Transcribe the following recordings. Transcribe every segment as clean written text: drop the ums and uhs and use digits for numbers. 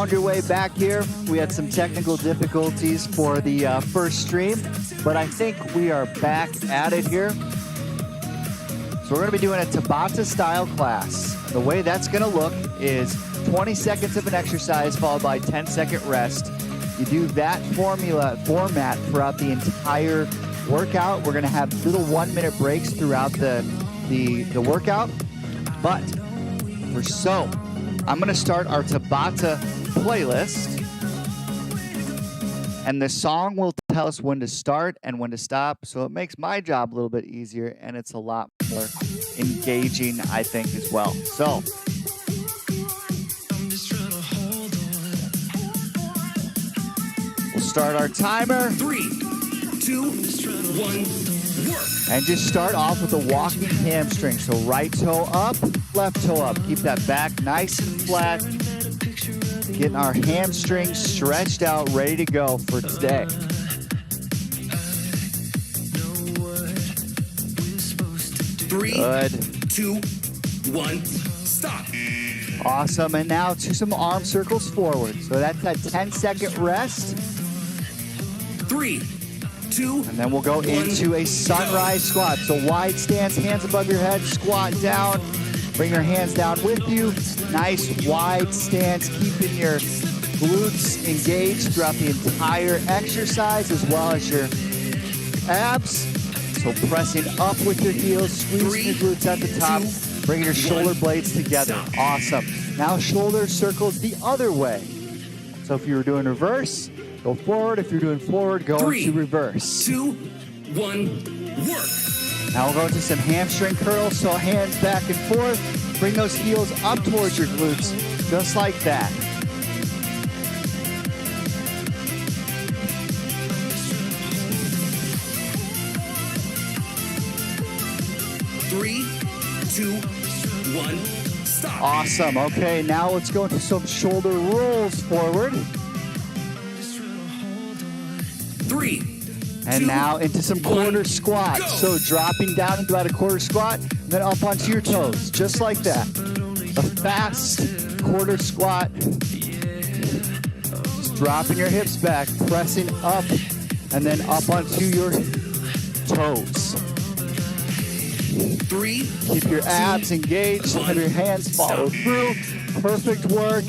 found your way back here. We had some technical difficulties for the first stream, but I think we are back at it here. So we're gonna be doing a Tabata style class. The way that's gonna look is 20 seconds of an exercise followed by 10-second rest. You do that format throughout the entire workout. We're gonna have little 1-minute breaks throughout the workout. But I'm gonna start our Tabata playlist, and the song will tell us when to start and when to stop, so it makes my job a little bit easier, and it's a lot more engaging, I think, as well. So, we'll start our timer. 3, 2, 1, work. And just start off with a walking hamstring. So right toe up, left toe up. Keep that back nice and flat. Getting our hamstrings stretched out, ready to go for today. 3, Good. 2, 1, stop. Awesome. And now to some arm circles forward. So that's that 10-second rest. 3, 2, and then we'll go into a sunrise squat. So wide stance, hands above your head, squat down. Bring your hands down with you. Nice wide stance, keeping your glutes engaged throughout the entire exercise, as well as your abs. So pressing up with your heels, squeezing your glutes at the top, bringing your shoulder blades together. Awesome. Now shoulder circles the other way. So if you were doing reverse, go forward. If you're doing forward, go into reverse. 2, 1, work. Now we'll go into some hamstring curls. So hands back and forth. Bring those heels up towards your glutes, just like that. Three, 2, 1, stop. Awesome. Okay, now let's go into some shoulder rolls forward. 3, and 2, now into some quarter 1, squats. go. So dropping down into about a quarter squat, and then up onto your toes, just like that. A fast quarter squat. Just dropping your hips back, pressing up, and then up onto your toes. 3, Keep your abs engaged, have your hands follow through. Perfect work.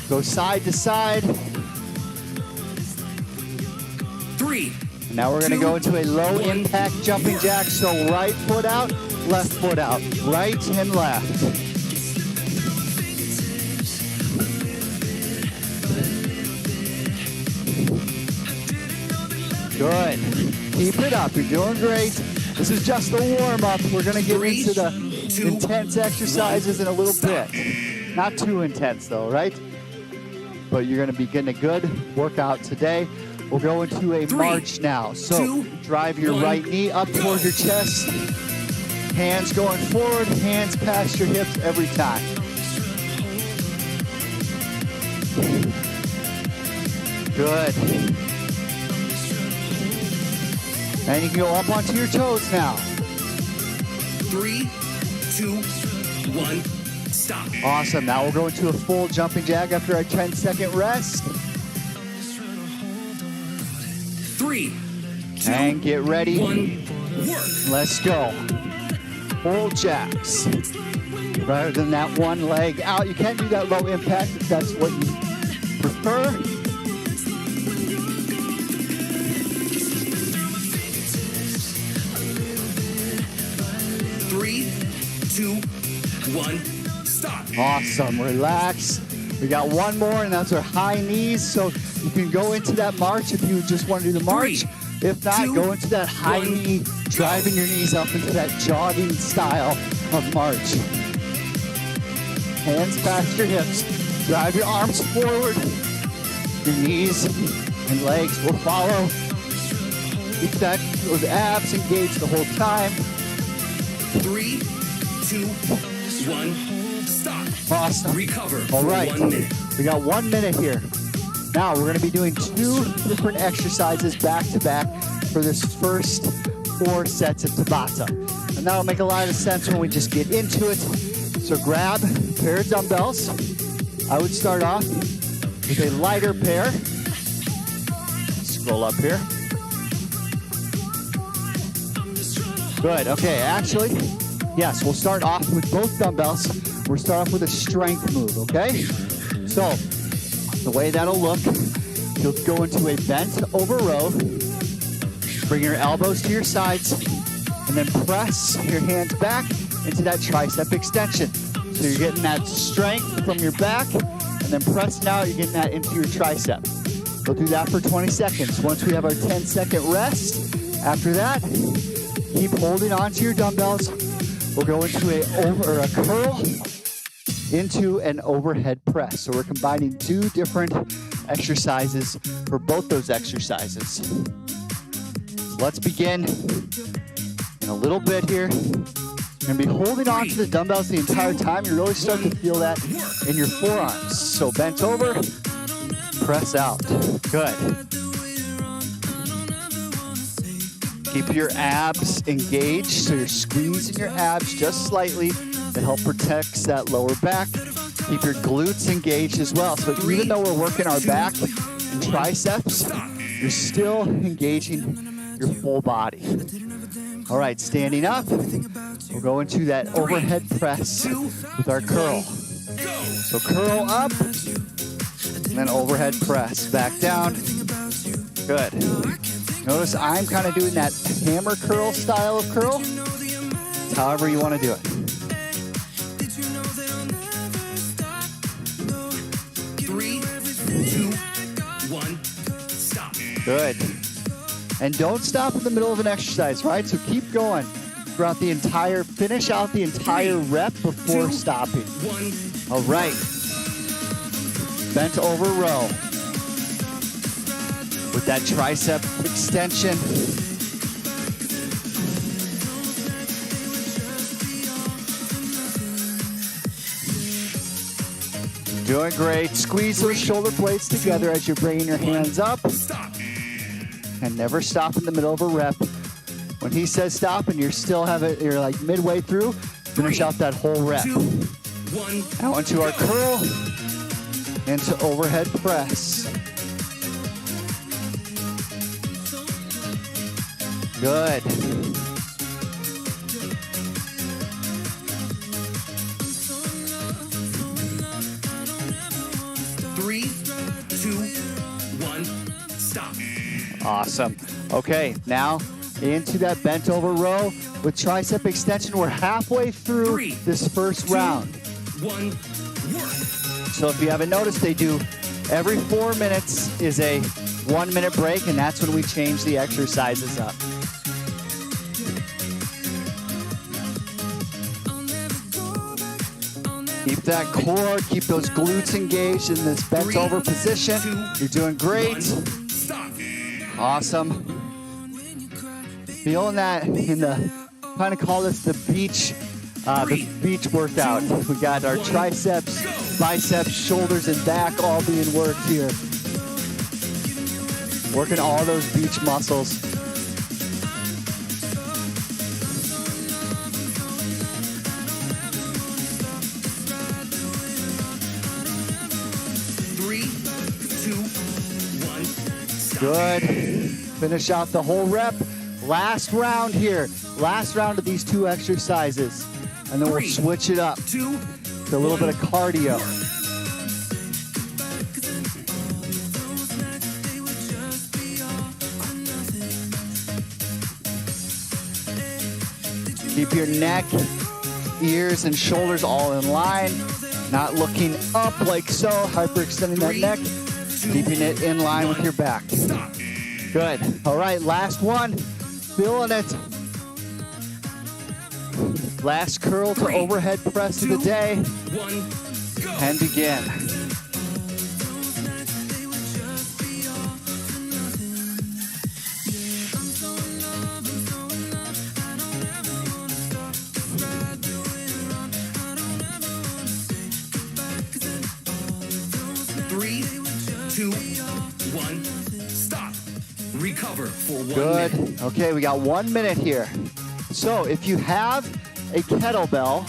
Go side to side. 3. Now we're gonna go into a low impact jumping jack. So right foot out, left foot out, right and left. Good. Keep it up, you're doing great. This is just the warm up. We're gonna get into the intense exercises in a little bit. Not too intense though, right? But you're gonna be getting a good workout today. We'll go into a march now. So drive your right knee up towards your chest. Hands going forward, hands past your hips every time. Good. And you can go up onto your toes now. 3, 2, 1, stop. Awesome. Now we'll go into a full jumping jack after our 10-second rest. 3, 2, and get ready. 1, work. Let's go. Full jacks. Rather than that one leg out. You can do that low impact if that's what you prefer. 3, 2, 1, stop. Awesome. Relax. We got one more, and that's our high knees. So you can go into that march if you just want to do the march. 3, if not, 2, go into that high 1, knee, driving your knees up into that jogging style of march. Hands past your hips. Drive your arms forward. Your knees and legs will follow. Keep those abs engaged the whole time. 3, 2, 1, stop. Awesome. Recover All for right. 1 minute. We got 1 minute here. Now we're going to be doing 2 different exercises back to back for this first 4 sets of Tabata. And that'll make a lot of sense when we just get into it. So grab a pair of dumbbells. I would start off with a lighter pair. Scroll up here. Good, okay, actually, yes, we'll start off with both dumbbells. We'll start off with a strength move, okay? So, the way that'll look, you'll go into a bent over row, bring your elbows to your sides, and then press your hands back into that tricep extension. So you're getting that strength from your back, and then pressing out, you're getting that into your tricep. We'll do that for 20 seconds. Once we have our 10-second rest, after that, keep holding onto your dumbbells. We'll go into a curl into an overhead press. So we're combining two different exercises for both those exercises. So let's begin in a little bit here. You're gonna be holding on to the dumbbells the entire time. You really start to feel that in your forearms. So bent over, press out. Good. Keep your abs engaged, so you're squeezing your abs just slightly to help protect that lower back. Keep your glutes engaged as well. So even though we're working our back and triceps, you're still engaging your full body. All right, standing up, we'll go into that overhead press with our curl. So curl up, and then overhead press. Back down. Good. Notice I'm kind of doing that hammer curl style of curl. It's however you want to do it. 3, 2, 1, stop. Good. And don't stop in the middle of an exercise, right? So keep going throughout the entire, finish out the entire rep before stopping. 1. All right. Bent over row. With that tricep extension. Doing great. Squeeze those shoulder blades together as you're bringing your hands up. And never stop in the middle of a rep. When he says stop and you're like midway through, finish out that whole rep. 2, 1. Now into our curl, into overhead press. Good. Three, 2, 1, stop. Awesome. Okay, now into that bent over row with tricep extension. We're halfway through this first round. 1, work. So if you haven't noticed, they do every 4 minutes is a 1 minute break, and that's when we change the exercises up. Keep that core, keep those glutes engaged in this bent over position. You're doing great. Stop. Awesome. Feeling that in the, kind of call this the beach workout. We got our triceps, biceps, shoulders, and back all being worked here. Working all those beach muscles. Good. Finish out the whole rep. Last round here. Last round of these two exercises. And then we'll switch it up to a little bit of cardio. Keep your neck, ears, and shoulders all in line. Not looking up like so, hyperextending that neck. Keeping it in line with your back. Good. All right, last one. Feeling it. Last curl to overhead press of the day. And begin. Recover for 1 Good. minute. Okay, we got 1 minute here. So if you have a kettlebell,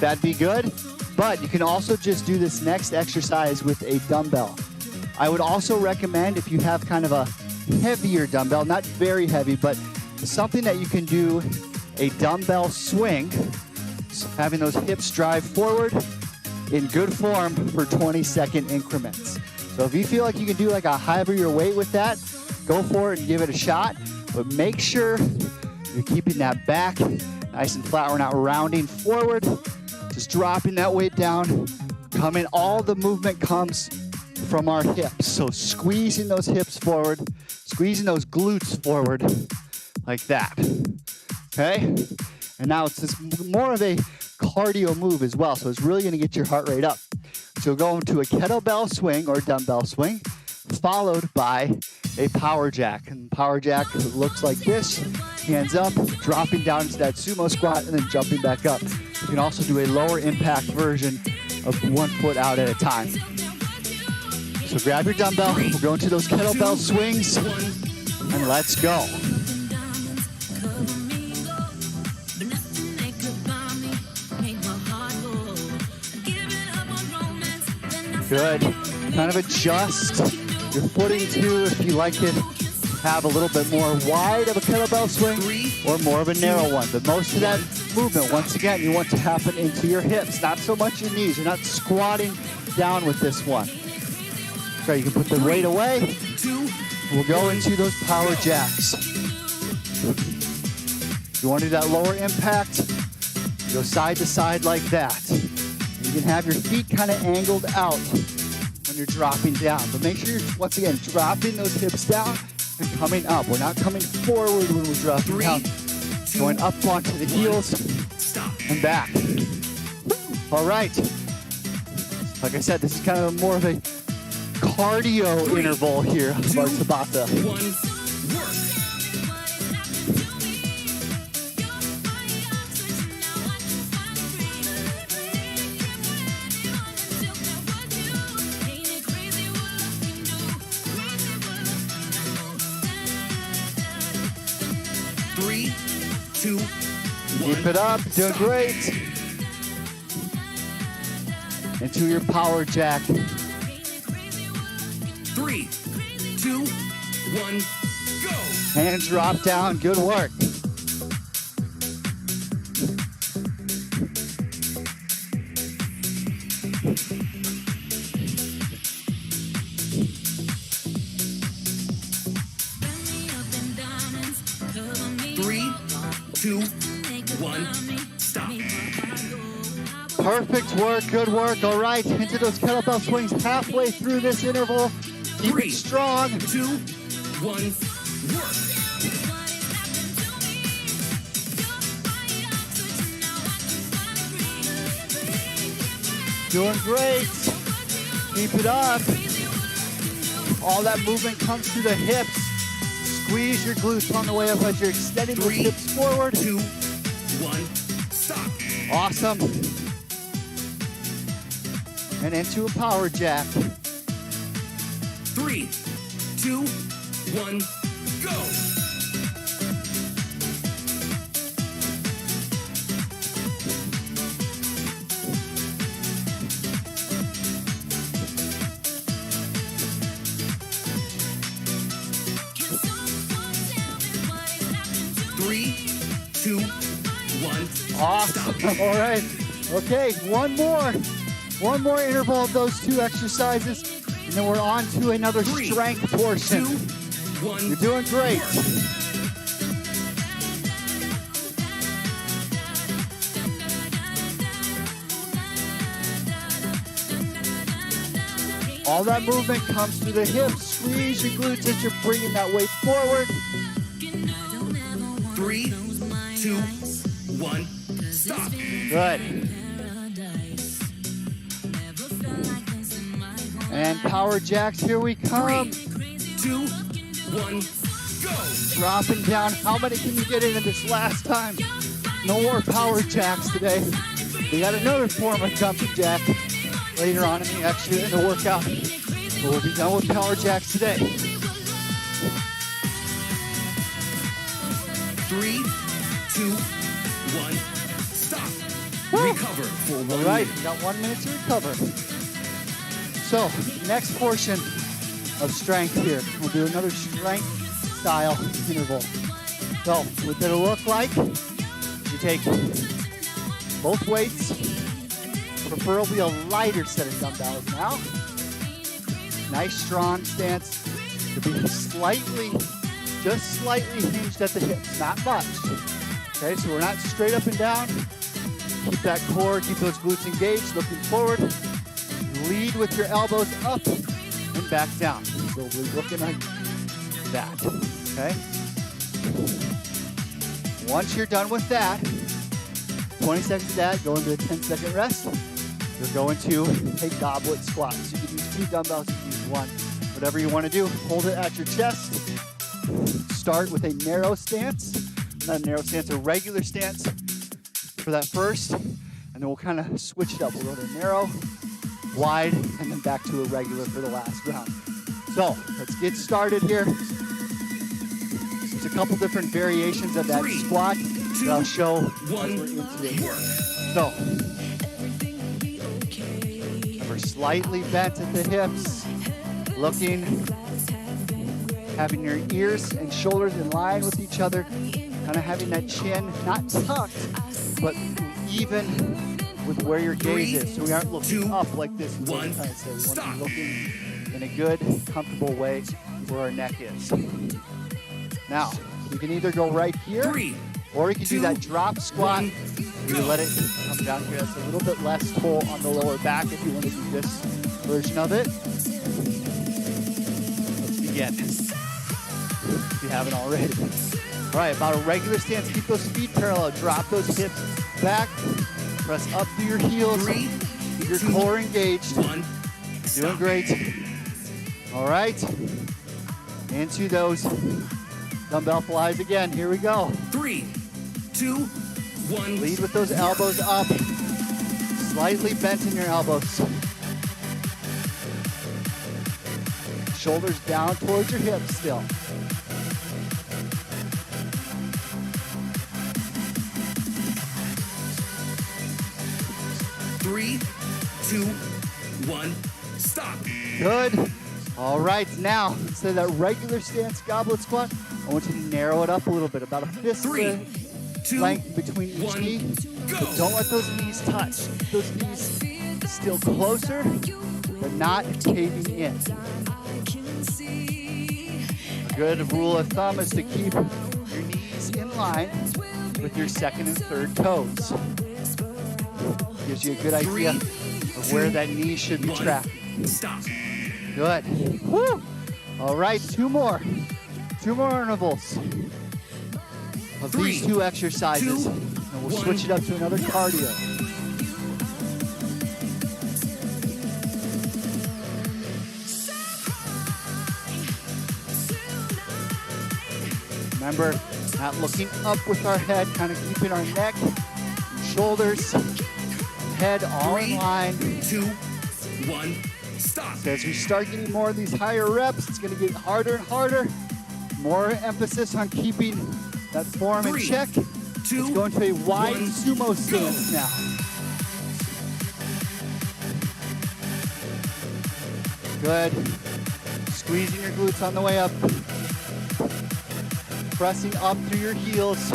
that'd be good. But you can also just do this next exercise with a dumbbell. I would also recommend, if you have kind of a heavier dumbbell, not very heavy, but something that you can do a dumbbell swing, so having those hips drive forward in good form for 20-second increments. So if you feel like you can do like a heavier weight with that, go for it and give it a shot, but make sure you're keeping that back nice and flat. We're not rounding forward, just dropping that weight down, coming, all the movement comes from our hips. So squeezing those hips forward, squeezing those glutes forward like that, okay? And now it's just more of a cardio move as well, so it's really gonna get your heart rate up. So go into a kettlebell swing or dumbbell swing, followed by a power jack. And power jack looks like this, hands up, dropping down into that sumo squat, and then jumping back up. You can also do a lower impact version of 1 foot out at a time. So grab your dumbbell, we'll go into those kettlebell swings, and let's go. Good. Kind of adjust your footing too, if you like it. Have a little bit more wide of a kettlebell swing or more of a narrow one. But most of that movement, once again, you want to happen into your hips, not so much your knees. You're not squatting down with this one. Okay, you can put the weight away. We'll go into those power jacks. If you want to do that lower impact, go side to side like that. You can have your feet kind of angled out when you're dropping down. But make sure you're, once again, dropping those hips down and coming up. We're not coming forward when we're dropping down. Going up onto the heels and back. All right. Like I said, this is kind of more of a cardio interval here of our Tabata. Keep it up, doing great. Into your power jack. 3, 2, 1, go. Hands drop down, good work. Perfect work, good work. All right, into those kettlebell swings halfway through this interval. Keep it strong. 2, 1, work. Doing great. Keep it up. All that movement comes through the hips. Squeeze your glutes on the way up as you're extending those hips forward. 2, 1, stop. Awesome. And into a power jack. 3, 2, 1, go. Three, 2, 1. Awesome. All right. Okay, one more interval of those two exercises, and then we're on to another strength portion. 2, 1. You're doing great. All that movement comes through the hips. Squeeze your glutes as you're bringing that weight forward. 3, 2, 1, stop. Good. And power jacks, here we come. 3, 2, 1, go. Dropping down. How many can you get into this last time? No more power jacks today. We got another form of jumping jack later on in the workout. But we'll be done with power jacks today. 3, 2, 1, stop. Woo. Recover for 1 All right, minute. we got 1 minute to recover. So, next portion of strength here. We'll do another strength style interval. So what it'll look like, you take both weights, preferably a lighter set of dumbbells now. Nice strong stance to be slightly, just slightly hinged at the hips, not much. Okay, so we're not straight up and down. Keep that core, keep those glutes engaged, looking forward. Lead with your elbows up and back down. So we're looking like that, okay? Once you're done with that, 20 seconds of that, go into a 10-second rest. You're going to take goblet squats. You can use 2 dumbbells, you can use 1. Whatever you want to do, hold it at your chest. Start with a narrow stance. Not a narrow stance, a regular stance for that first. And then we'll kind of switch it up. We'll go to narrow, wide, and then back to a regular for the last round. So let's get started here. There's a couple different variations of that squat that I'll show as we're into it. So we're slightly bent at the hips, looking, having your ears and shoulders in line with each other, kind of having that chin not tucked, but even with where your gaze is. So we aren't looking up like this. We want to be looking in a good, comfortable way where our neck is. Now, you can either go right here, or you can do that drop squat. You let it come down here. That's a little bit less toll on the lower back if you want to do this version of it. Let's begin, if you haven't already. All right, about a regular stance. Keep those feet parallel. Drop those hips back. Press up through your heels. Keep your core engaged. Doing great. All right. Into those dumbbell flies again. Here we go. 3, 2, 1. Lead with those elbows up. Slightly bent in your elbows. Shoulders down towards your hips still. Three, 2, 1, stop. Good. All right, now, instead of that regular stance goblet squat, I want you to narrow it up a little bit, about a fist length between each knee. But don't let those knees touch. Those knees still closer, but not caving in. A good rule of thumb is to keep your knees in line with your second and third toes. Gives you a good idea of where that knee should be tracking. Stop. Good. Woo! All right, 2 more. 2 more intervals of these 2 exercises. And we'll switch it up to another cardio. Remember, not looking up with our head, kind of keeping our neck, shoulders, head all in line. 2, 1, stop. So as we start getting more of these higher reps, it's going to get harder and harder. More emphasis on keeping that form in check. Let's go into a wide sumo stance now. Good. Squeezing your glutes on the way up. Pressing up through your heels.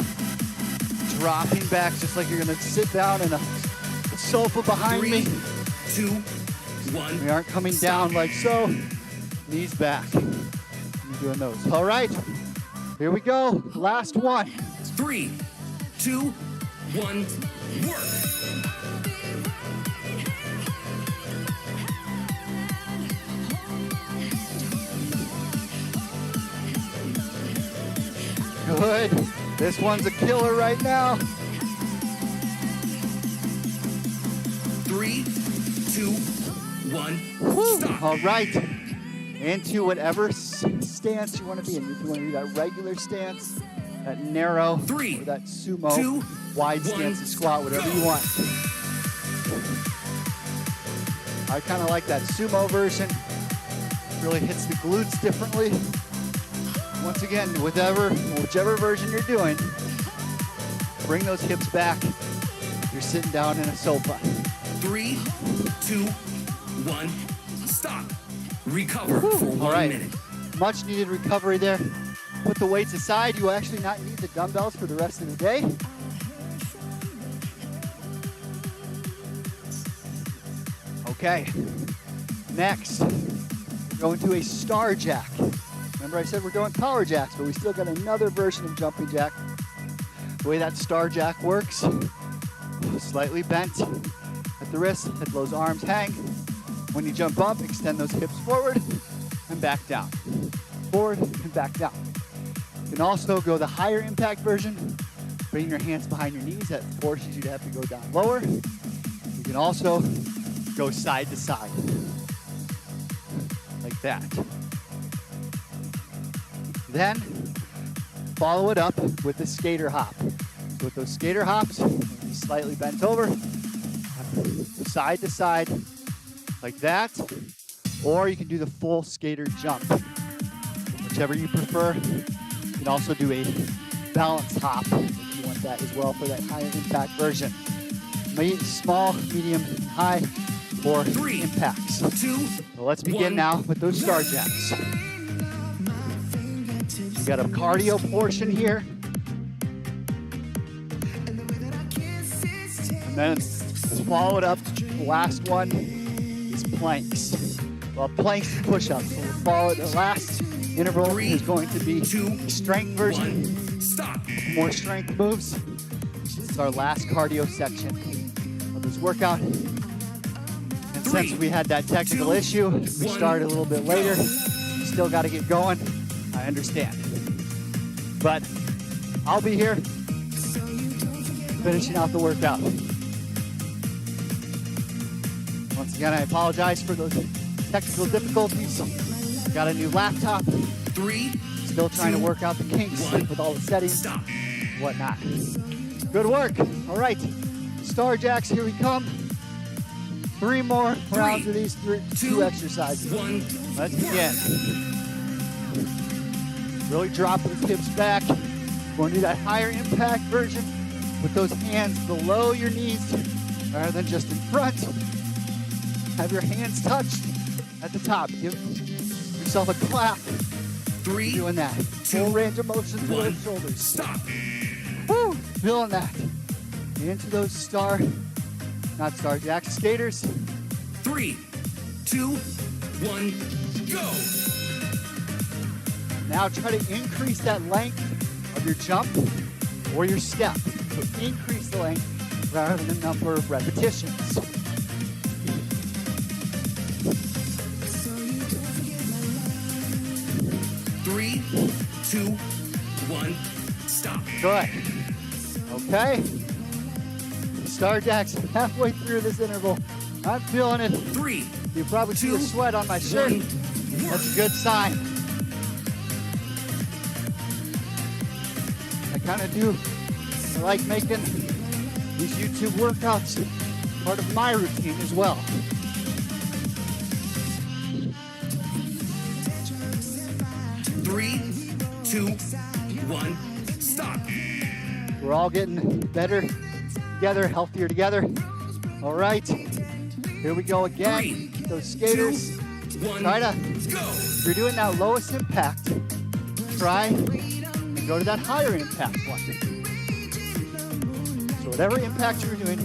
Dropping back just like you're going to sit down in a sofa behind me. 2, 1. We aren't coming down like so. Knees back. You're doing those. All right. Here we go. Last one. 3, 2, 1. Work. Good. This one's a killer right now. 3, 2, 1. Woo. Stop. All right. Into whatever stance you want to be in. If you want to do that regular stance, that narrow, 3, or that sumo, 2, wide stance and squat, whatever you want. I kind of like that sumo version. Really hits the glutes differently. Once again, whichever version you're doing, bring those hips back. You're sitting down in a sofa. 3, 2, 1. Stop. Recover for All 1 right. minute. Much needed recovery there. Put the weights aside. You will actually not need the dumbbells for the rest of the day. Okay. Next, we're going to a star jack. Remember I said we're doing power jacks, but we still got another version of jumping jack. The way that star jack works, slightly bent at the wrist, let those arms hang. When you jump up, extend those hips forward and back down. Forward and back down. You can also go the higher impact version, bring your hands behind your knees. That forces you to have to go down lower. You can also go side to side, like that. Then, follow it up with the skater hop. So with those skater hops, be slightly bent over, side to side, like that. Or you can do the full skater jump, whichever you prefer. You can also do a balance hop if you want that as well for that higher impact version. Small, medium, and high for 3 impacts. 2 So let's begin 1. now with those star jacks. We got a cardio portion here. And then follow it up. The last one is planks. Well, planks and push-ups. So we'll follow it. The last interval 3, is going to be 2, strength version. 1. Stop. More strength moves. This is our last cardio section of this workout. And 3, since we had that technical 2, issue, we 1, started a little bit later. Still got to get going. I understand. But I'll be here finishing out the workout. Once again, I apologize for those technical difficulties. Got a new laptop. 3, Still trying 2, to work out the kinks 1. with all the settings Stop. and whatnot. Good work. All right, star jacks, here we come. 3 more rounds of these 2 exercises. 1. Let's begin. Really drop those hips back. We're going to do that higher impact version with those hands below your knees rather than just in front. Have your hands touched at the top. Give yourself a clap. 3, Doing that. 2, Full range of motion through 1. those shoulders. Stop. Woo! Feeling that. Into those not star jack, skaters. 3, 2, 1, go. Now try to increase that length of your jump or your step. So increase the length rather than the number of repetitions. Three, 2, 1, stop. Good. Okay. Star jacks halfway through this interval. I'm feeling it. 3, You probably see the 2, sweat on my shirt. 1, That's a work. good sign. I kind of do. I like making these YouTube workouts part of my routine as well. Three, 2, 1, stop. We're all getting better together, healthier together. All right, here we go again. 3, Those skaters, 2, 1, try to, go. if you're doing that lowest impact, try and go to that higher impact one. So whatever impact you're doing,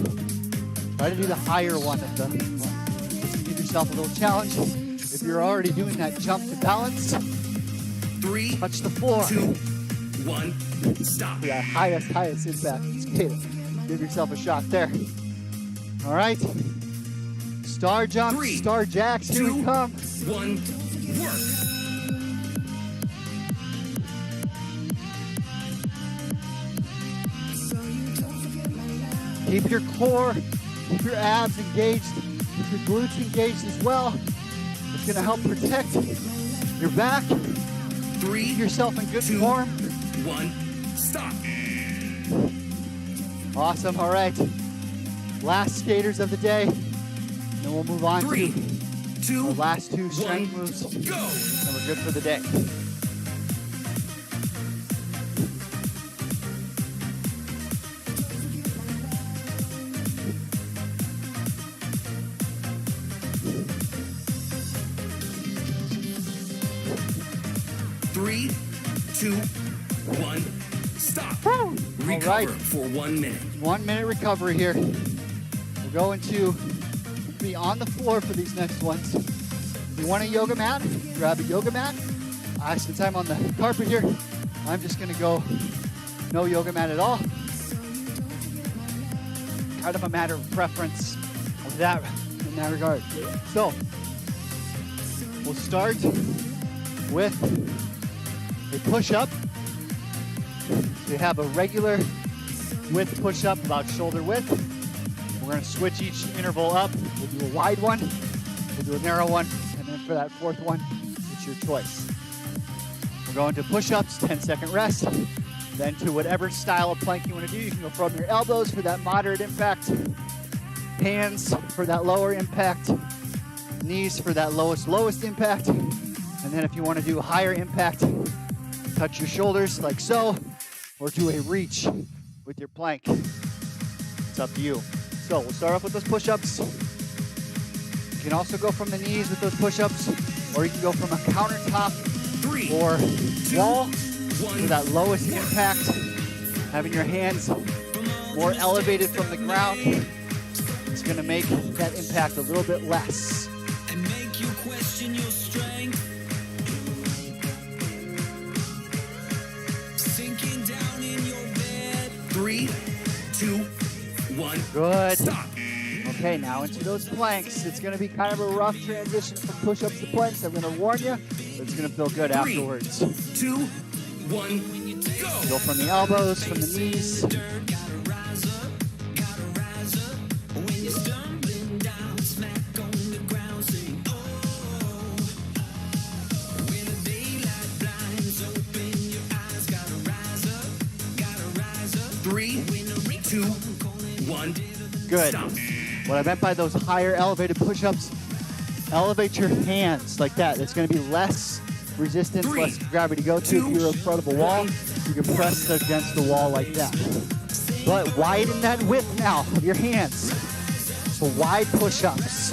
try to do the higher one of the just to give yourself a little challenge. If you're already doing that jump to balance, 3, touch the floor. 2, 1, stop. For that highest impact skater. Give yourself a shot there. All right. Star jumps, 3, star jacks, here 2, we come. 1, work. Keep your core, keep your abs engaged, keep your glutes engaged as well. It's gonna help protect your back, 3, keep yourself in good 2, form. 1, stop. Awesome, all right. Last skaters of the day. And then we'll move on 3, to 2, the last 2 1, strength moves. go. And we're good for the day. 3, 2, 1, stop. Woo. Recover All right. for 1 minute. 1 minute recovery here. We're going to be on the floor for these next ones. If you want a yoga mat, grab a yoga mat. Since I'm on the carpet here, I'm just gonna go no yoga mat at all. Kind of a matter of preference of that in that regard. So we'll start with a push-up. We have a regular width push-up, about shoulder width. We're gonna switch each interval up. We'll do a wide one, we'll do a narrow one, and then for that fourth one, it's your choice. We're going to push-ups, 10-second rest, then to whatever style of plank you want to do. You can go from your elbows for that moderate impact, hands for that lower impact, knees for that lowest impact, and then if you want to do higher impact, touch your shoulders like so, or do a reach with your plank. It's up to you. So we'll start off with those push-ups. You can also go from the knees with those push-ups, or you can go from a countertop 3, or 2, wall 1, for that lowest impact, having your hands more elevated from the ground. It's gonna make that impact a little bit less. And make you question your strength. Sinking down in your bed. 3, 2, 1, Good. stop. Okay, now into those planks. It's gonna be kind of a rough transition from push-ups to planks. I'm gonna warn you, but it's gonna feel good 3, afterwards. 2, 1, go. Go from the elbows, from the knees. Gotta rise up. When you're stumbling down, smack on the ground, sing, oh. When the daylight blinds, open your eyes, gotta rise up. 3, 2, 1, Good. stop. What I meant by those higher elevated push-ups, elevate your hands like that. There's gonna be less resistance, 3, less gravity to go to. 2, If you're in front of a wall, you can press against the wall like that. But widen that width now of your hands. So wide push-ups.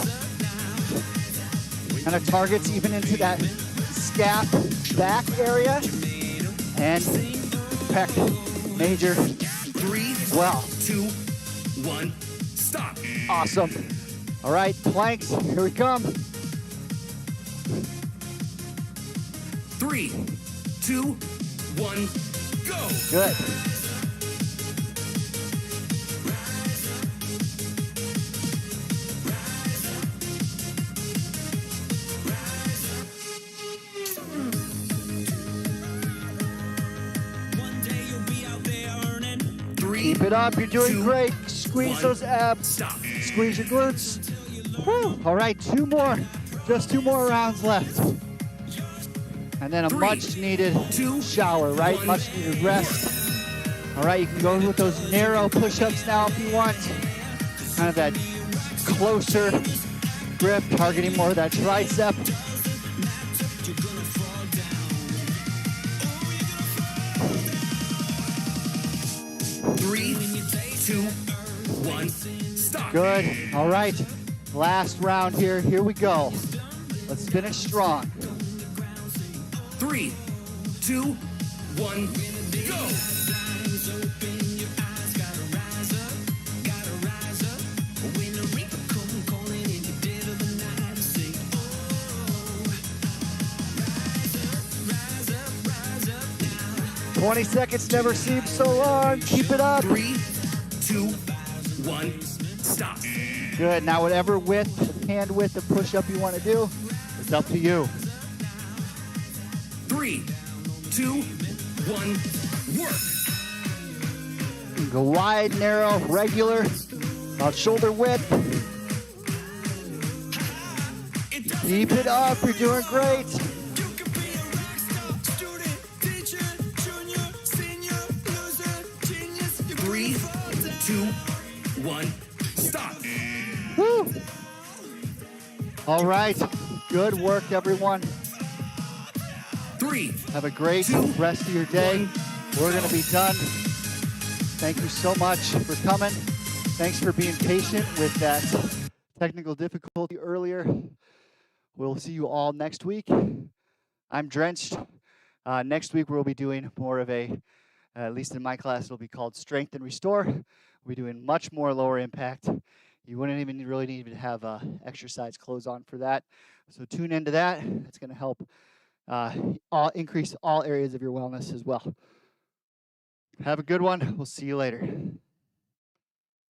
Kind of targets even into that scap back area and pec major 3, as well. 2, 1, stop. Awesome. All right, planks, here we come. 3, 2, 1, go. Good. One day you'll be out there earning. 3, Keep it up, you're doing 2, great. Squeeze 1, those abs. stop. Squeeze your glutes. Whew. All right, two more. Just 2 more rounds left. And then a 3, much needed 2, shower, right? 1, Much needed rest. All right, you can go with those narrow push-ups now if you want. Kind of that closer grip, targeting more of that tricep. 3, 2, 1, stop. Good. All right, last round here. Here we go. Let's finish strong. 3, 2, 1, go. When the reaper come calling in the dead of the night, sing, rise up now. 20 seconds never seems so long. Keep it up. 3, 2, 1, stop. Good. Now, whatever width, hand width of push-up you want to do, it's up to you. 3, 2, 1, work. You can go wide, narrow, regular, about shoulder width. Keep it up. You're doing great. You can be a rock star, student, teacher, junior, senior, loser, genius. You 3, 2, 1, stop. Woo. All right. Good work, everyone. 3, Have a great 2, rest of your day. 1. We're going to be done. Thank you so much for coming. Thanks for being patient with that technical difficulty earlier. We'll see you all next week. I'm drenched. Next week, we'll be doing more of a, at least in my class, it'll be called Strength and Restore. We'll be doing much more lower impact. You wouldn't even really need to have exercise clothes on for that. So tune into that. It's going to help increase all areas of your wellness as well. Have a good one. We'll see you later.